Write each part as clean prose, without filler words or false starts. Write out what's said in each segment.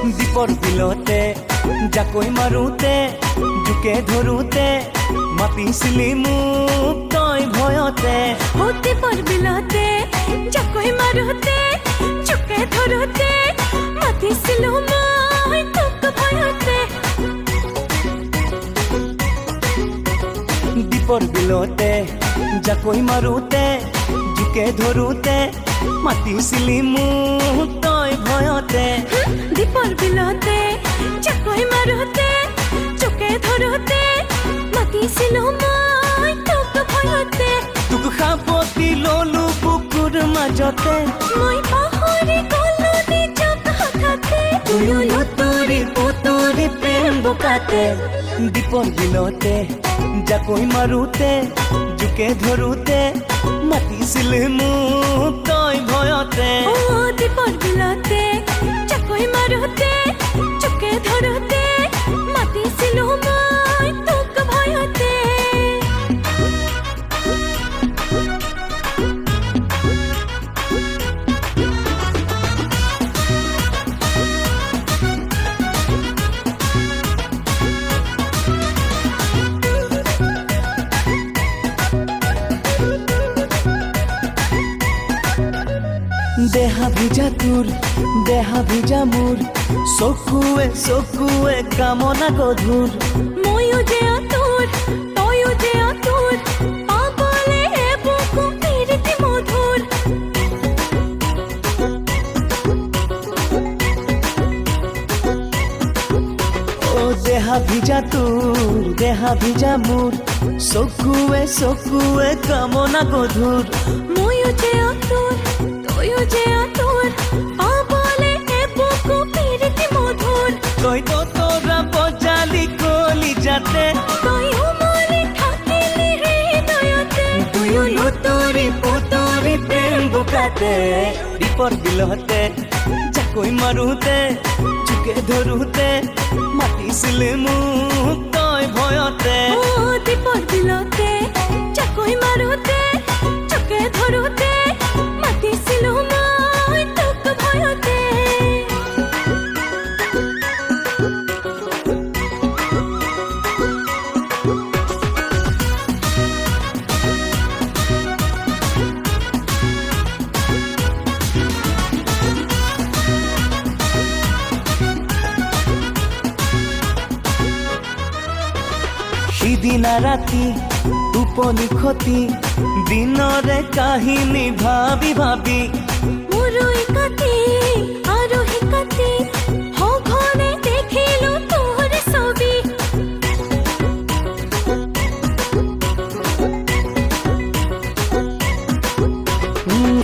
দীপৰ বিলতে জাকৈ মাৰোতে জোকে ধৰোতে মাতিছিলি মোক তই ভয়তে। দীপৰ বিলতে জাকৈ মাৰোতে জোকে ধৰোতে মাতিছিলো মই তোক ভয়তে। দীপৰ বিলতে জাকৈ মাৰোতে জোকে ধৰোতে মাতিছিলি মোক তই ভয়তে। দীপৰ বিলতে জাকৈ মাৰোতে জোকে ধৰোতে মাতিছিলো মই তোক ভয়তে। তোক সাৱটি ললো বুকুৰ মাজতে মই পাহৰি গলো নিজক হঠাতে। তুয়ো লুতুৰি পুতুৰি প্ৰেম বোকাতে। দীপৰ বিলতে জাকৈ মাৰোতে জোকে ধৰোতে মাতিছিলে মোক তই ভয়তে। দীপৰ বিলতে জাকৈ মাৰোতে জোকে ধৰোতে মাতিছিলো মই তোক ভয়তে। দেহা ভিজা তোৰ দেহা ভিজা মোৰ চকুৱে চকুৱে কামনা গধুৰ। ময়ো যে আতুৰ তয়ো যে আতুৰ পাবলে বুকু প্ৰীতি মধুৰ। ও দেহা ভিজা তোৰ দেহা ভিজা মোৰ চকুৱে চকুৱে কামনা গধুৰ। ময়ো যে আতুৰ তয়ো যে আতুৰ পাবলে বুকু প্ৰীতি মধুৰ। তই তো তোৰা বজালি কলি যাতে তয়ো মলি থাকিলি হৃদয়তে। তুয়ো লুতুৰি পুতুৰি প্ৰেম বোকাতে। দীপৰ বিলতে জাকৈ মাৰোতে জোকে ধৰোতে মাতিছিলে মোক তই ভয়তে। দীপৰ বিলতে জাকৈ মাৰোতে জোকে ধৰোতে মাতিছিলো মই তোক ভয়তে। সিদিনা ৰাতি টোপনি খতি দিনৰে কাহিনী ভাবি ভাবি মোৰো একাতি আৰু হেকাতি সঘনে দেখিলো তোৰ ছবি।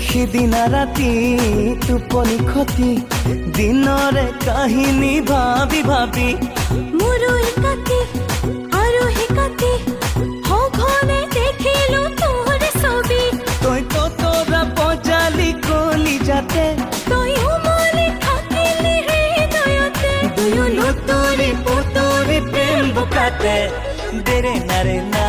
সিদিনা ৰাতি টোপনি খতি দিনৰে কাহিনী ভাবি ভাবি মোৰো একাতি আৰু হেকাতি সঘনে দেখিলো তোৰ ছবি। তই তো তোৰা বজালি কলি যাতে তয়ো মলি থাকিলি হৃদয়তে। তুয়ো লুতুৰি পুতুৰি প্ৰেম বোকাতে। দেৰে নাৰে না